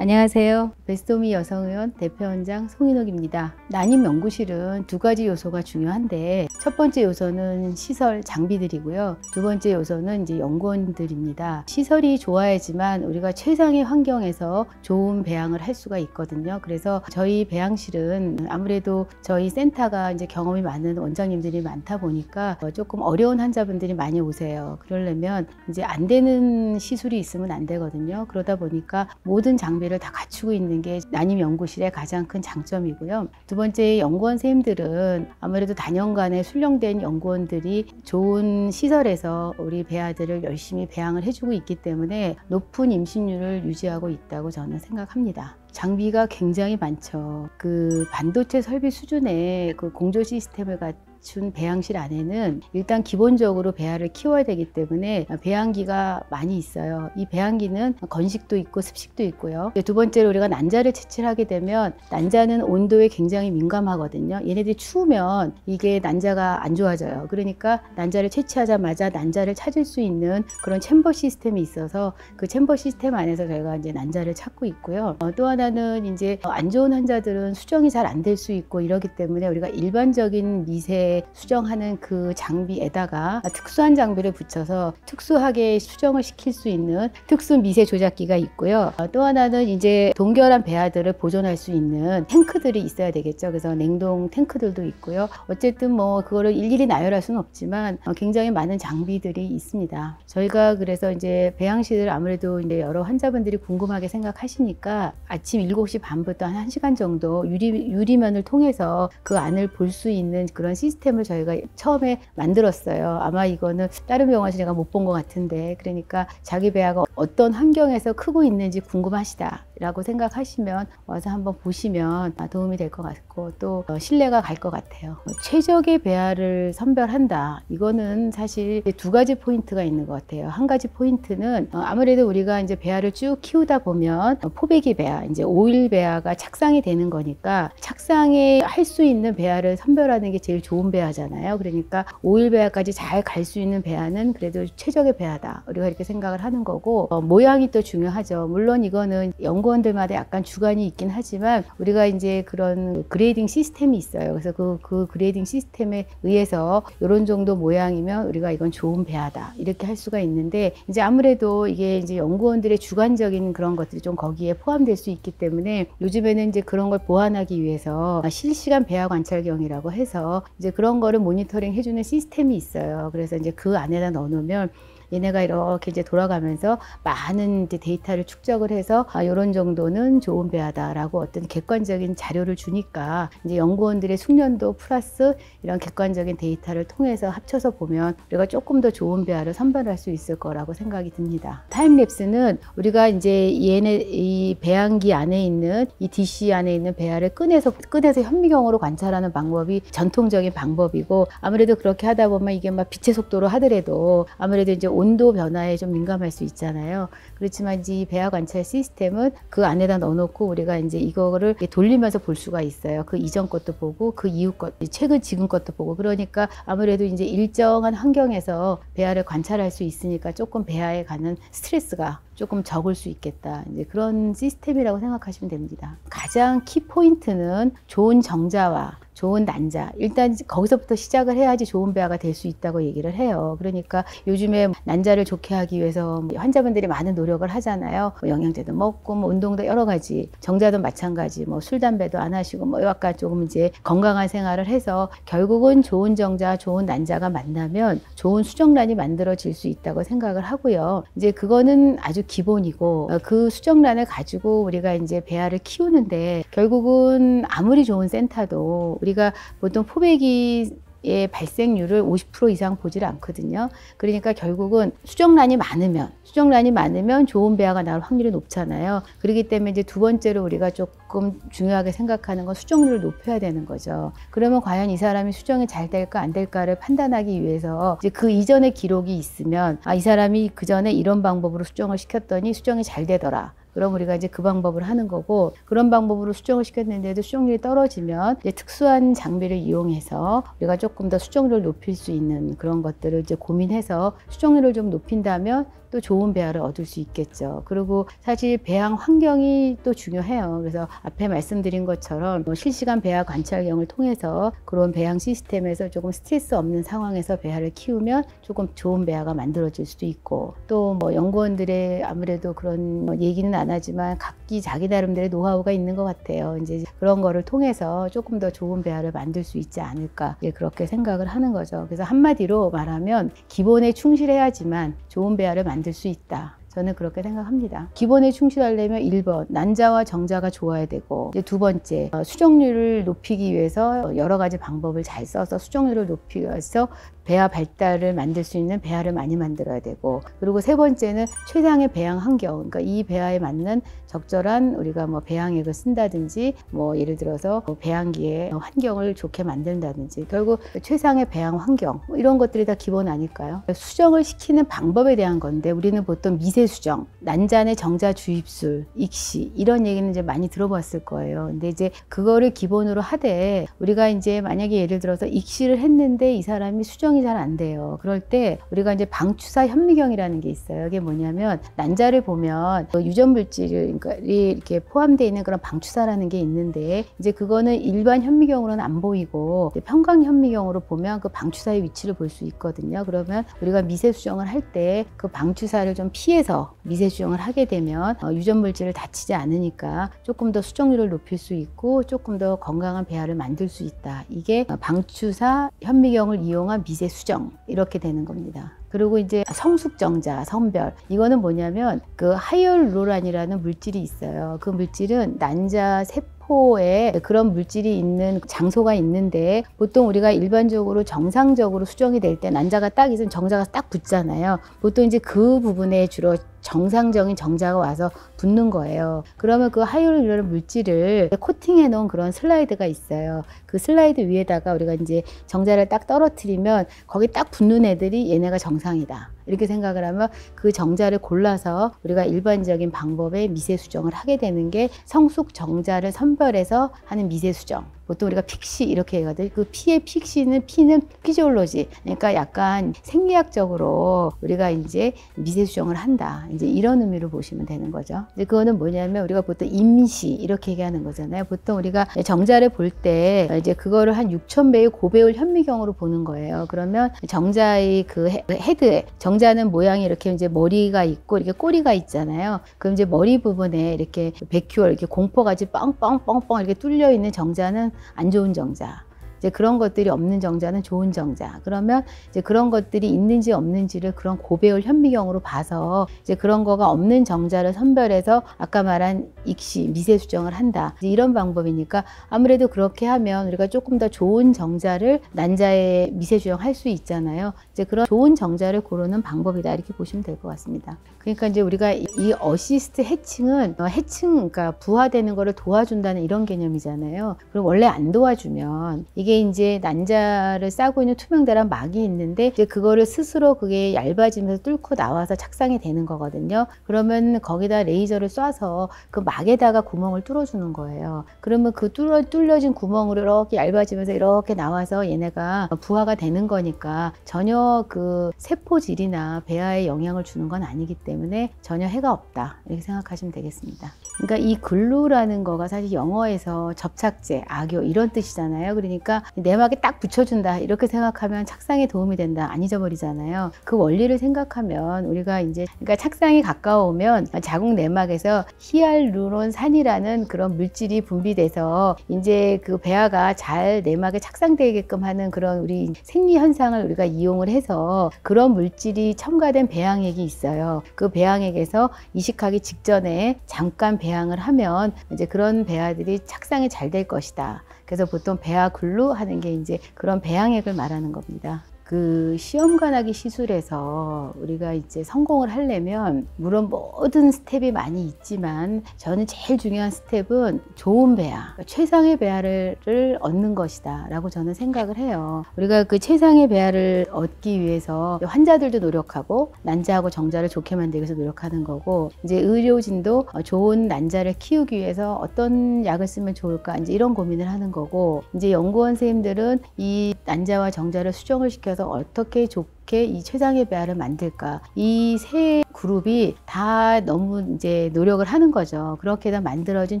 안녕하세요. 베스트홈이 여성의원 대표원장 송인옥입니다. 난임 연구실은 두 가지 요소가 중요한데 첫 번째 요소는 시설 장비들이고요. 두 번째 요소는 이제 연구원들입니다. 시설이 좋아야지만 우리가 최상의 환경에서 좋은 배양을 할 수가 있거든요. 그래서 저희 배양실은 아무래도 저희 센터가 이제 경험이 많은 원장님들이 많다 보니까 조금 어려운 환자분들이 많이 오세요. 그러려면 이제 안 되는 시술이 있으면 안 되거든요. 그러다 보니까 모든 장비를 다 갖추고 있는 게 난임 연구실의 가장 큰 장점이고요. 두 번째, 연구원 선생님들은 아무래도 다년간의 훈련된 연구원들이 좋은 시설에서 우리 배아들을 열심히 배양을 해주고 있기 때문에 높은 임신율을 유지하고 있다고 저는 생각합니다. 장비가 굉장히 많죠. 그 반도체 설비 수준의 그 공조 시스템을 갖춘 배양실 안에는 일단 기본적으로 배아를 키워야 되기 때문에 배양기가 많이 있어요. 이 배양기는 건식도 있고 습식도 있고요. 두 번째로 우리가 난자를 채취를 하게 되면 난자는 온도에 굉장히 민감하거든요. 얘네들이 추우면 이게 난자가 안 좋아져요. 그러니까 난자를 채취하자마자 난자를 찾을 수 있는 그런 챔버 시스템이 있어서 그 챔버 시스템 안에서 저희가 이제 난자를 찾고 있고요. 또 하나는 이제 안 좋은 환자들은 수정이 잘 안 될 수 있고 이러기 때문에 우리가 일반적인 미세 수정하는 그 장비에다가 특수한 장비를 붙여서 특수하게 수정을 시킬 수 있는 특수 미세 조작기가 있고요. 또 하나는 이제 동결한 배아들을 보존할 수 있는 탱크들이 있어야 되겠죠. 그래서 냉동 탱크들도 있고요. 어쨌든 뭐 그거를 일일이 나열할 수는 없지만 굉장히 많은 장비들이 있습니다. 저희가 그래서 이제 배양실을 아무래도 이제 여러 환자분들이 궁금하게 생각하시니까 아침 7시 반부터 한 1시간 정도 유리면을 통해서 그 안을 볼 수 있는 그런 시스템을 저희가 처음에 만들었어요. 아마 이거는 다른 병원에서 제가 못 본 것 같은데, 그러니까 자기 배아가 어떤 환경에서 크고 있는지 궁금하시다 라고 생각하시면 와서 한번 보시면 도움이 될 것 같고 또 신뢰가 갈 것 같아요. 최적의 배아를 선별한다, 이거는 사실 두 가지 포인트가 있는 것 같아요. 한 가지 포인트는 아무래도 우리가 이제 배아를 쭉 키우다 보면 포배기 배아, 이제 오일 배아가 착상이 되는 거니까 착상에 할 수 있는 배아를 선별하는 게 제일 좋은 배아잖아요. 그러니까 오일 배아까지 잘 갈 수 있는 배아는 그래도 최적의 배아다, 우리가 이렇게 생각을 하는 거고, 모양이 또 중요하죠. 물론 이거는 연구원들마다 약간 주관이 있긴 하지만 우리가 이제 그런 그레이딩 시스템이 있어요. 그래서 그 그레이딩 시스템에 의해서 이런 정도 모양이면 우리가 이건 좋은 배아다 이렇게 할 수가 있는데, 이제 아무래도 이게 이제 연구원들의 주관적인 그런 것들이 좀 거기에 포함될 수 있기 때문에 요즘에는 이제 그런 걸 보완하기 위해서 실시간 배아 관찰경이라고 해서 이제 그런 거를 모니터링 해주는 시스템이 있어요. 그래서 이제 그 안에다 넣어놓으면 얘네가 이렇게 이제 돌아가면서 많은 이제 데이터를 축적을 해서 이런 정도는 좋은 배아다라고 어떤 객관적인 자료를 주니까 이제 연구원들의 숙련도 플러스 이런 객관적인 데이터를 통해서 합쳐서 보면 우리가 조금 더 좋은 배아를 선별할 수 있을 거라고 생각이 듭니다. 타임랩스는 우리가 이제 이 배양기 안에 있는 이 DC 안에 있는 배아를 꺼내서 현미경으로 관찰하는 방법이 전통적인 방법이고, 아무래도 그렇게 하다 보면 이게 막 빛의 속도로 하더라도 아무래도 이제 온도 변화에 좀 민감할 수 있잖아요. 그렇지만 이제 이 배아 관찰 시스템은 그 안에다 넣어놓고 우리가 이제 이거를 돌리면서 볼 수가 있어요. 그 이전 것도 보고 그 이후 것, 지금 것도 보고, 그러니까 아무래도 이제 일정한 환경에서 배아를 관찰할 수 있으니까 조금 배아에 가는 스트레스가 조금 적을 수 있겠다, 이제 그런 시스템이라고 생각하시면 됩니다. 가장 키 포인트는 좋은 정자와 좋은 난자, 일단 거기서부터 시작을 해야지 좋은 배아가 될 수 있다고 얘기를 해요. 그러니까 요즘에 난자를 좋게 하기 위해서 환자분들이 많은 노력을 하잖아요. 뭐 영양제도 먹고 뭐 운동도 여러 가지, 정자도 마찬가지, 뭐 술 담배도 안 하시고 뭐 약간 조금 이제 건강한 생활을 해서 결국은 좋은 정자, 좋은 난자가 만나면 좋은 수정란이 만들어질 수 있다고 생각을 하고요. 이제 그거는 아주 기본이고, 그 수정란을 가지고 우리가 이제 배아를 키우는데 결국은 아무리 좋은 센터도 우리가 보통 포배기의 발생률을 50% 이상 보질 않거든요. 그러니까 결국은 수정란이 많으면 좋은 배아가 나올 확률이 높잖아요. 그렇기 때문에 이제 두 번째로 우리가 조금 중요하게 생각하는 건 수정률을 높여야 되는 거죠. 그러면 과연 이 사람이 수정이 잘 될까 안 될까를 판단하기 위해서 이제 그 이전의 기록이 있으면 이 사람이 그 전에 이런 방법으로 수정을 시켰더니 수정이 잘 되더라, 그럼 우리가 이제 그 방법을 하는 거고, 그런 방법으로 수정을 시켰는데도 수정률이 떨어지면 이제 특수한 장비를 이용해서 우리가 조금 더 수정률을 높일 수 있는 그런 것들을 이제 고민해서 수정률을 좀 높인다면 또 좋은 배합을 얻을 수 있겠죠. 그리고 사실 배양 환경이 또 중요해요. 그래서 앞에 말씀드린 것처럼 실시간 배합 관찰경을 통해서 그런 배양 시스템에서 조금 스트레스 없는 상황에서 배합을 키우면 조금 좋은 배합가 만들어질 수도 있고, 또 연구원들의 아무래도 그런 얘기는 안 하지만 각기 자기 나름대로의 노하우가 있는 것 같아요. 이제 그런 거를 통해서 조금 더 좋은 배합을 만들 수 있지 않을까, 그렇게 생각을 하는 거죠. 그래서 한마디로 말하면 기본에 충실해야지만 좋은 배합을 만들 수 있다. 저는 그렇게 생각합니다. 기본에 충실하려면 1번 난자와 정자가 좋아야 되고, 이제 두 번째 수정률을 높이기 위해서 여러 가지 방법을 잘 써서 수정률을 높이기 위해서 배합 발달을 만들 수 있는 배합을 많이 만들어야 되고, 그리고 세 번째는 최상의 배양 환경, 그러니까 이 배합에 맞는 적절한 우리가 배양액을 쓴다든지 예를 들어서 배양기의 환경을 좋게 만든다든지, 결국 최상의 배양 환경 이런 것들이 다 기본 아닐까요? 수정을 시키는 방법에 대한 건데, 우리는 보통 미세 수정, 난자 내 정자 주입술, 익시 이런 얘기는 이제 많이 들어봤을 거예요. 근데 이제 그거를 기본으로 하되 우리가 이제 만약에 예를 들어서 익시를 했는데 이 사람이 수정이 잘 안 돼요. 그럴 때 우리가 이제 방추사 현미경이라는 게 있어요. 이게 뭐냐면 난자를 보면 유전 물질이 이렇게 포함되어 있는 그런 방추사라는 게 있는데, 이제 그거는 일반 현미경으로는 안 보이고 편광 현미경으로 보면 그 방추사의 위치를 볼 수 있거든요. 그러면 우리가 미세 수정을 할 때 그 방추사를 좀 피해서 미세 수정을 하게 되면 유전 물질을 다치지 않으니까 조금 더 수정률을 높일 수 있고 조금 더 건강한 배합을 만들 수 있다. 이게 방추사 현미경을 이용한 미세 수정 이렇게 되는 겁니다. 그리고 이제 성숙정자, 선별, 이거는 뭐냐면 그 하이얼루론이라는 물질이 있어요. 그 물질은 난자 세포에 그런 물질이 있는 장소가 있는데, 보통 우리가 일반적으로 정상적으로 수정이 될 때 난자가 딱 있으면 정자가 딱 붙잖아요. 보통 이제 그 부분에 주로 정상적인 정자가 와서 붙는 거예요. 그러면 그 하이얼루론 물질을 코팅해 놓은 그런 슬라이드가 있어요. 그 슬라이드 위에다가 우리가 이제 정자를 딱 떨어뜨리면 거기 딱 붙는 애들이 얘네가 정상이다, 이렇게 생각을 하면 그 정자를 골라서 우리가 일반적인 방법의 미세 수정을 하게 되는 게 성숙 정자를 선별해서 하는 미세 수정. 보통 우리가 픽시 이렇게 하거든요. 그 피의 픽시는, 피는 피지올로지, 그러니까 약간 생리학적으로 우리가 이제 미세 수정을 한다, 이제 이런 의미로 보시면 되는 거죠. 이제 그거는 뭐냐면 우리가 보통 임시 이렇게 얘기하는 거잖아요. 보통 우리가 정자를 볼 때 이제 그거를 한 6,000배의 고배율 현미경으로 보는 거예요. 그러면 정자의 그 헤드에, 정자는 모양이 이렇게 이제 머리가 있고 이렇게 꼬리가 있잖아요. 그럼 이제 머리 부분에 이렇게 백큐얼, 이렇게 공포같이 뻥뻥뻥뻥 이렇게 뚫려 있는 정자는 안 좋은 정자, 이제 그런 것들이 없는 정자는 좋은 정자. 그러면 이제 그런 것들이 있는지 없는지를 그런 고배율 현미경으로 봐서 이제 그런 거가 없는 정자를 선별해서 아까 말한 익시, 미세 수정을 한다. 이제 이런 방법이니까 아무래도 그렇게 하면 우리가 조금 더 좋은 정자를 난자에 미세 수정할 수 있잖아요. 이제 그런 좋은 정자를 고르는 방법이다, 이렇게 보시면 될 것 같습니다. 그러니까 이제 우리가 이 어시스트 해칭은 그러니까 부화되는 거를 도와준다는 이런 개념이잖아요. 그럼 원래 안 도와주면 이게 이제 난자를 싸고 있는 투명대란 막이 있는데 이제 그거를 스스로 그게 얇아지면서 뚫고 나와서 착상이 되는 거거든요. 그러면 거기다 레이저를 쏴서 그 막에다가 구멍을 뚫어주는 거예요. 그러면 그 뚫려진 구멍으로 이렇게 얇아지면서 이렇게 나와서 얘네가 부화가 되는 거니까 전혀 그 세포질이나 배아에 영향을 주는 건 아니기 때문에 전혀 해가 없다, 이렇게 생각하시면 되겠습니다. 그러니까 이 글루라는 거가 사실 영어에서 접착제, 악교 이런 뜻이잖아요. 그러니까 내막에 딱 붙여준다, 이렇게 생각하면 착상에 도움이 된다, 안 잊어버리잖아요. 그 원리를 생각하면 우리가 이제 그러니까 착상이 가까워오면 자궁 내막에서 히알루론산이라는 그런 물질이 분비돼서 이제 그 배아가 잘 내막에 착상되게끔 하는 그런 우리 생리 현상을 우리가 이용을 해서 그런 물질이 첨가된 배양액이 있어요. 그 배양액에서 이식하기 직전에 잠깐 배양을 하면 이제 그런 배아들이 착상이 잘 될 것이다. 그래서 보통 배아 글루 하는 게 이제 그런 배양액을 말하는 겁니다. 그 시험관하기 시술에서 우리가 이제 성공을 하려면 물론 모든 스텝이 많이 있지만 저는 제일 중요한 스텝은 좋은 배아, 최상의 배아를 얻는 것이다 라고 저는 생각을 해요. 우리가 그 최상의 배아를 얻기 위해서 환자들도 노력하고 난자하고 정자를 좋게 만들기 위해서 노력하는 거고, 이제 의료진도 좋은 난자를 키우기 위해서 어떤 약을 쓰면 좋을까 이제 이런 고민을 하는 거고, 이제 연구원 선생님들은 이 난자와 정자를 수정을 시켜서 어떻게 좋게 이 최상의 배아를 만들까, 이 세 그룹이 다 너무 이제 노력을 하는 거죠. 그렇게 다 만들어진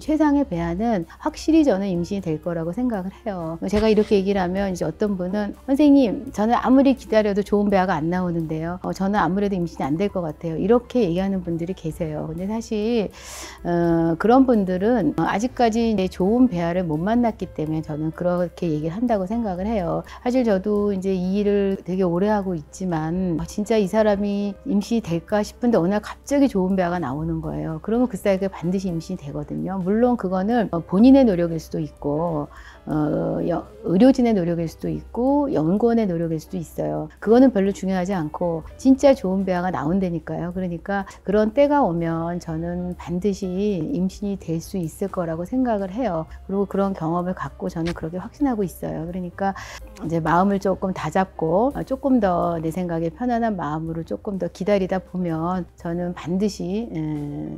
최상의 배아는 확실히 저는 임신이 될 거라고 생각을 해요. 제가 이렇게 얘기를 하면 이제 어떤 분은 선생님 저는 아무리 기다려도 좋은 배아가 안 나오는데요, 저는 아무래도 임신이 안 될 것 같아요, 이렇게 얘기하는 분들이 계세요. 근데 사실 그런 분들은 아직까지 이제 좋은 배아를 못 만났기 때문에 저는 그렇게 얘기를 한다고 생각을 해요. 사실 저도 이제 이 일을 되게 오래 하고 있지만 진짜 이 사람이 임신이 될까 싶은데 어느 날 갑자기 좋은 배아가 나오는 거예요. 그러면 그 사이에 반드시 임신이 되거든요. 물론 그거는 본인의 노력일 수도 있고 의료진의 노력일 수도 있고 연구원의 노력일 수도 있어요. 그거는 별로 중요하지 않고 진짜 좋은 배아가 나온다니까요. 그러니까 그런 때가 오면 저는 반드시 임신이 될 수 있을 거라고 생각을 해요. 그리고 그런 경험을 갖고 저는 그렇게 확신하고 있어요. 그러니까 이제 마음을 조금 다잡고 조금 더 내 생각에 편안한 마음으로 조금 더 기다리다 보면 저는 반드시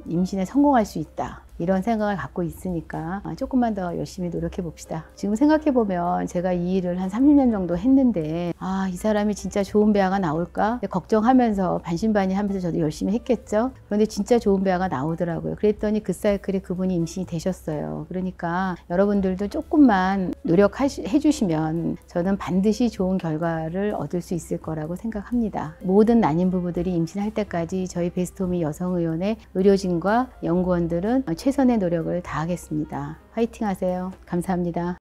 임신에 성공할 수 있다, 이런 생각을 갖고 있으니까 조금만 더 열심히 노력해 봅시다. 지금 생각해 보면 제가 이 일을 한 30년 정도 했는데 이 사람이 진짜 좋은 배아가 나올까 걱정하면서 반신반의하면서 저도 열심히 했겠죠. 그런데 진짜 좋은 배아가 나오더라고요. 그랬더니 그 사이클에 그분이 임신이 되셨어요. 그러니까 여러분들도 조금만 노력해 주시면 저는 반드시 좋은 결과를 얻을 수 있을 거라고 생각합니다. 모든 난임 부부들이 임신할 때까지 저희 베스트홈이 여성의원의 의료진과 연구원들은 최선의 노력을 다하겠습니다. 화이팅 하세요. 감사합니다.